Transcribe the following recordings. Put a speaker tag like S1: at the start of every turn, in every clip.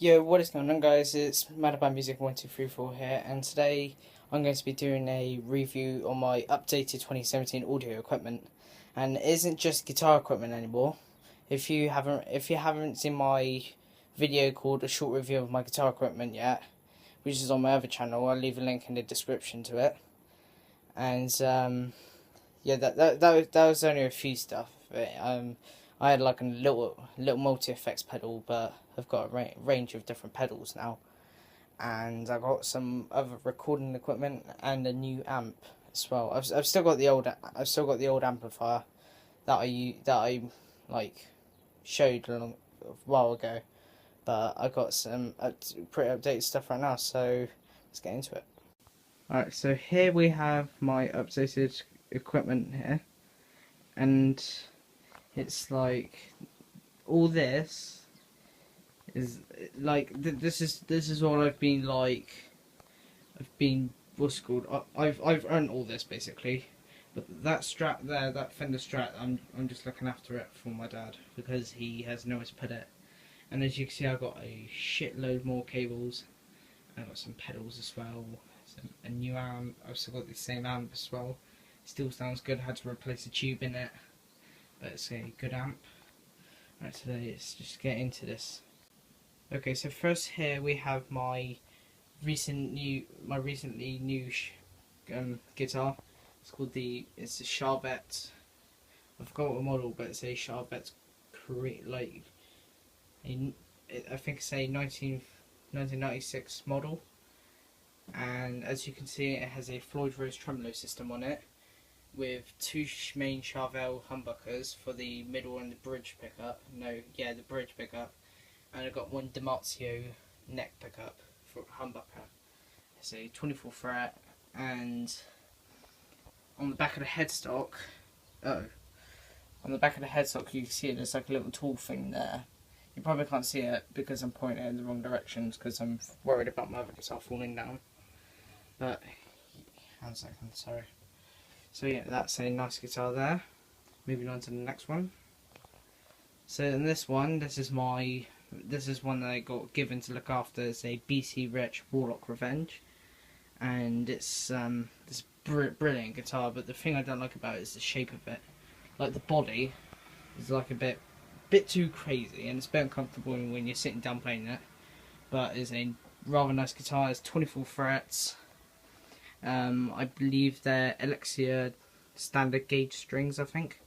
S1: Yo, what is going on, guys? It's Madaban Music 1234 here, and today I'm going to be doing a review on my updated 2017 audio equipment. And it isn't just guitar equipment anymore. If you haven't seen my video called A Short Review of My Guitar Equipment yet, which is on my other channel, I'll leave a link in the description to it. And yeah, that was only a few stuff. I had like a little multi-effects pedal, but I've got a range of different pedals now, and I got some other recording equipment and a new amp as well. I've still got the old amplifier that I like showed a while ago, but I got some pretty updated stuff right now. So let's get into it. Alright, so here we have my updated equipment here, and it's like all this is like this is all I've been what's it called, I've earned all this basically, but that Strat there, that Fender Strat, I'm just looking after it for my dad because he has nowhere to put it. And as you can see, I've got a shitload more cables. I've got some pedals as well, a new amp. I've still got the same amp as well. Still sounds good. I had to replace the tube in it, but it's a good amp. Right, today let's just get into this. Okay, so first here we have my recently new guitar. It's called it's a Charvet. I forgot what model, but it's a Charvet, I think it's a 1996 model. And as you can see, it has a Floyd Rose tremolo system on it, with two main Charvel humbuckers for the middle and the bridge pickup. The bridge pickup. And I've got one Damasio neck pickup for humbucker. It's a 24 fret, and on the back of the headstock, you can see there's like a little tool thing there. You probably can't see it because I'm pointing in the wrong directions because I'm worried about my other guitar falling down. But, one second, sorry. So yeah, that's a nice guitar there. Moving on to the next one. So in this one, this is one that I got given to look after. It's a BC Rich Warlock Revenge, and it's this brilliant guitar. But the thing I don't like about it is the shape of it. Like the body is like a bit too crazy, and it's a bit uncomfortable when you're sitting down playing it. But it's a rather nice guitar. It's 24 frets. I believe they're Elixir standard gauge strings, I think.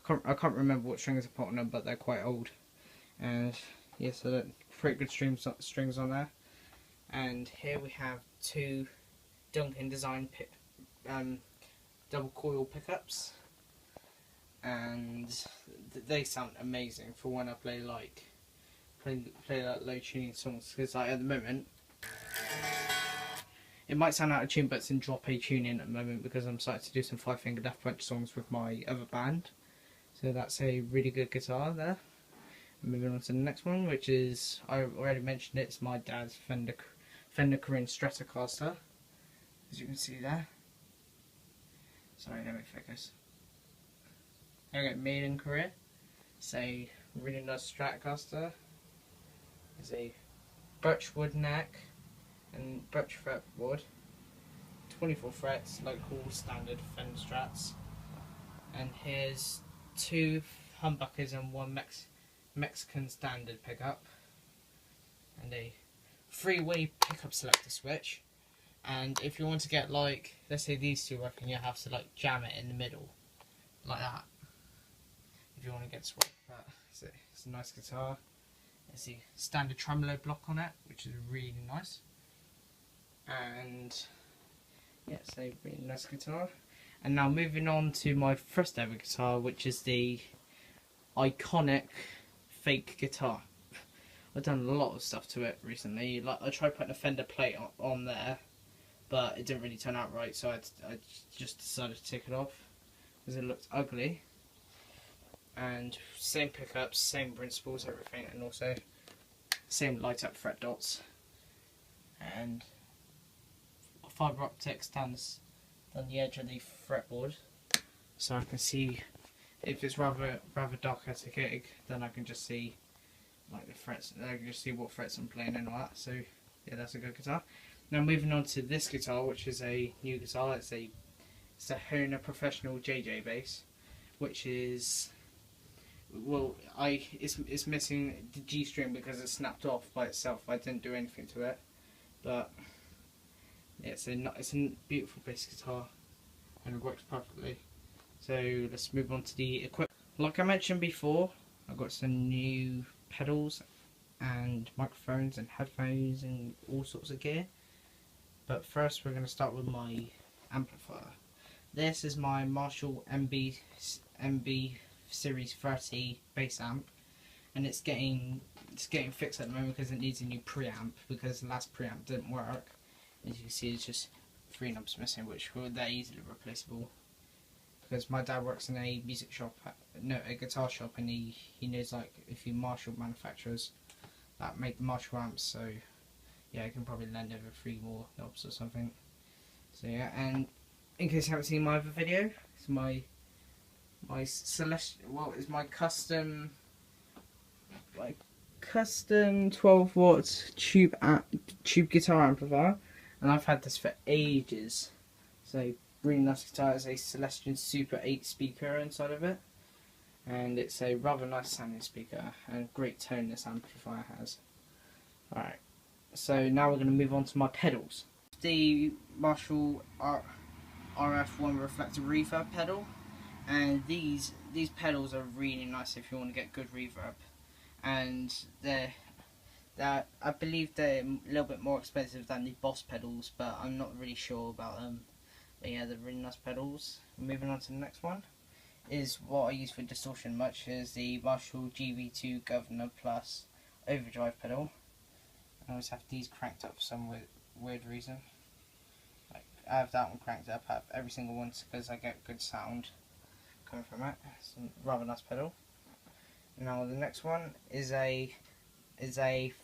S1: I can't remember what strings I put on them, but they're quite old. And yes, yeah, so pretty good strings on there. And here we have two Duncan Design double coil pickups, and they sound amazing for when I play like low tuning songs. Because like at the moment, it might sound out of tune, but it's in drop A tuning at the moment because I'm starting to do some 5-finger Death Punch songs with my other band. So that's a really good guitar there. Moving on to the next one, which is, I already mentioned it, it's my dad's Fender Corinne Stratocaster, as you can see there. Sorry, let me focus. There we go, made in Korea. It's a really nice Stratocaster. It's a birchwood neck and birch fretboard, 24 frets like all standard Fender Strats. And here's two humbuckers and one Mexican standard pickup, and a 3-way pickup selector switch. And if you want to get, like, let's say these two working, you have to like jam it in the middle like that if you want to get to work. But it's a nice guitar. There's the standard tremolo block on it, which is really nice. And yeah, it's a really nice guitar. And now moving on to my first ever guitar, which is the iconic fake guitar. I've done a lot of stuff to it recently. Like I tried putting a Fender plate on there, but it didn't really turn out right, so I just decided to take it off because it looked ugly. And same pickups, same principles, everything, and also same light up fret dots, and fibre optics down the edge of the fretboard, so I can see if it's rather dark at a gig, then I can just see like the frets. I can just see what frets I'm playing and all that. So yeah, that's a good guitar. Now moving on to this guitar, which is a new guitar. It's a Hohner Professional JJ bass, which is, well, it's missing the G string because it snapped off by itself. I didn't do anything to it, but yeah, it's a beautiful bass guitar and it works perfectly. So let's move on to the equipment. Like I mentioned before, I've got some new pedals and microphones and headphones and all sorts of gear. But first we're going to start with my amplifier. This is my Marshall MB Series 30 bass amp, and it's getting fixed at the moment because it needs a new preamp because the last preamp didn't work. As you can see, it's just 3 knobs missing, which they're easily replaceable. Because my dad works in a music shop, a guitar shop, and he knows like a few Marshall manufacturers that make the Marshall amps. So yeah, I can probably lend over 3 more knobs or something. So yeah, and in case you haven't seen my other video, it's my it's my custom 12 watt tube guitar amplifier, and I've had this for ages. So really nice guitar. It's a Celestion Super 8 speaker inside of it, and it's a rather nice sounding speaker and great tone this amplifier has. Alright, so now we're going to move on to my pedals. The Marshall RF1 reflective reverb pedal, and these pedals are really nice if you want to get good reverb, and I believe they're a little bit more expensive than the Boss pedals, but I'm not really sure about them. But yeah, they're really nice pedals. Moving on to the next one is what I use for distortion much is the Marshall GV2 Governor Plus overdrive pedal. I always have these cranked up for some weird reason. Like, I have that one cranked up, I have every single one because I get good sound coming from it. It's a rather nice pedal. Now the next one is a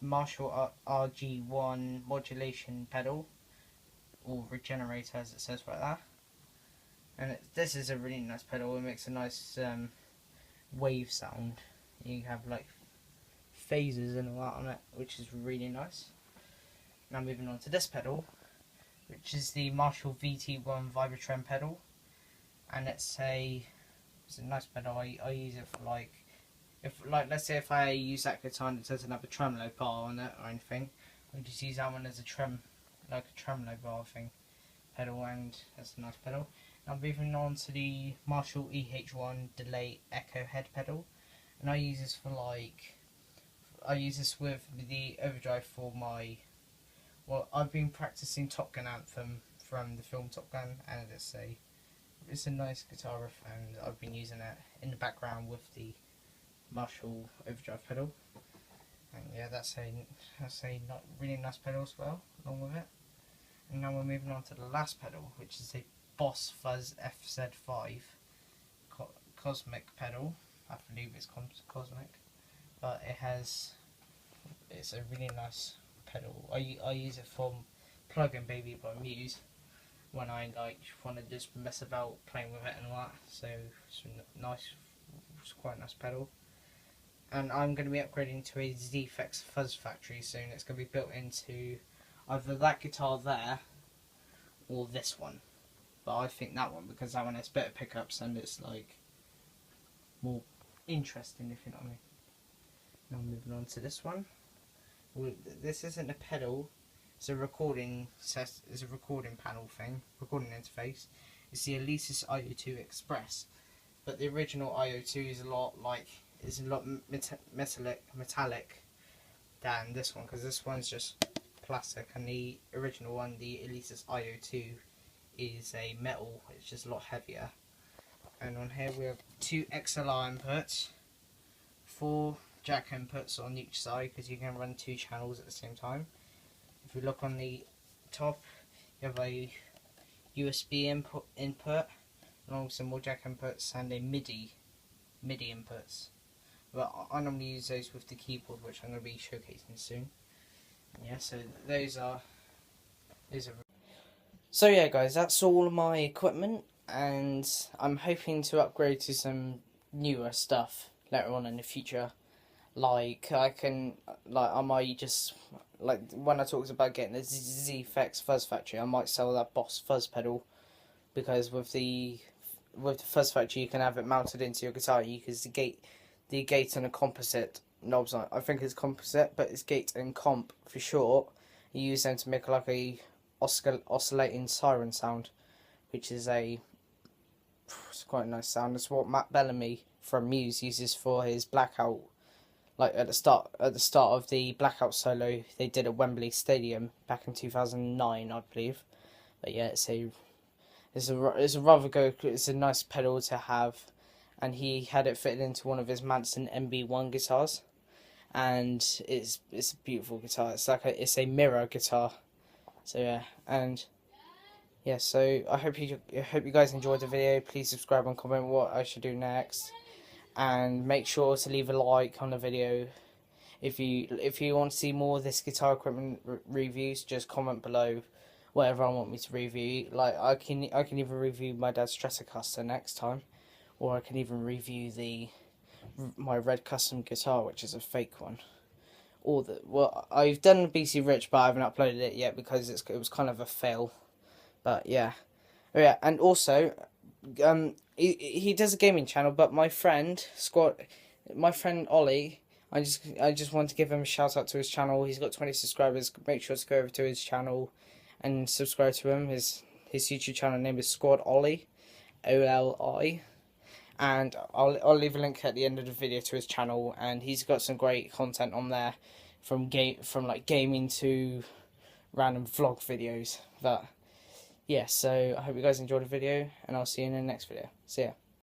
S1: Marshall RG1 modulation pedal, or regenerator as it says right there. And this is a really nice pedal. It makes a nice wave sound. You have like phases and all that on it, which is really nice. Now moving on to this pedal, which is the Marshall VT1 Vibrotrem pedal, and it's a nice pedal. I use it for let's say if I use that guitar and it doesn't have a tremolo bar on it or anything, I just use that one as a tremolo bar thing pedal, and that's a nice pedal. Now moving on to the Marshall EH1 Delay Echo Head pedal, and I use this with the overdrive for my, well, I've been practicing Top Gun Anthem from the film Top Gun, and it's a nice guitar riff, and I've been using it in the background with the Marshall overdrive pedal. And yeah, that's a really nice pedal as well, along with it. And now we're moving on to the last pedal, which is a Boss Fuzz FZ5 Cosmic pedal. I believe it's Cosmic, but it's a really nice pedal. I use it for Plug-in Baby by Muse when I want to just mess about playing with it and all that. So it's quite a nice pedal. And I'm going to be upgrading to a ZFX Fuzz Factory soon. It's going to be built into either that guitar there or this one, but I think that one, because that one has better pickups and it's like more interesting, if you know what I mean. Now moving on to this one. Well, this isn't a pedal, it's a recording panel thing, recording interface. It's the Alesis IO2 Express, but the original IO2 is a lot metallic than this one, because this one's just plastic, and the original one, the Alesis IO2, is a metal. It's just a lot heavier. And on here we have 2 XLR inputs, 4 jack inputs on each side, because you can run 2 channels at the same time. If you look on the top, you have a USB input along with some more jack inputs and a MIDI inputs. But I normally use those with the keyboard, which I'm going to be showcasing soon. Yeah, so those are. So yeah, guys, that's all of my equipment, and I'm hoping to upgrade to some newer stuff later on in the future. Like I might just, like when I talked about getting the Z-Effects Fuzz Factory, I might sell that Boss Fuzz pedal, because with the Fuzz Factory you can have it mounted into your guitar. You can the gate and a composite knobs on it. I think it's composite, but it's gate and comp for short. You use them to make like a oscillating siren sound, which is it's quite a nice sound. It's what Matt Bellamy from Muse uses for his Blackout. Like at the start of the Blackout solo they did at Wembley Stadium back in 2009, I believe. But yeah, it's a rather good. It's a nice pedal to have, and he had it fitted into one of his Manson MB1 guitars, and it's a beautiful guitar. It's a mirror guitar. So yeah, and yeah, so I hope you guys enjoyed the video. Please subscribe and comment what I should do next, and make sure to leave a like on the video. If you want to see more of this guitar equipment reviews, just comment below whatever I want me to review. Like I can even review my dad's Stratocaster next time, or I can even review my red custom guitar, which is a fake one. Well, I've done BC Rich, but I haven't uploaded it yet because it was kind of a fail. But yeah, oh, yeah, and also, he does a gaming channel, but my friend Ollie, I just want to give him a shout out to his channel. He's got 20 subscribers. Make sure to go over to his channel and subscribe to him. His YouTube channel name is Squad Ollie, OLI, and I'll leave a link at the end of the video to his channel, and he's got some great content on there, from like gaming to random vlog videos. But yeah, so I hope you guys enjoyed the video, and I'll see you in the next video. See ya.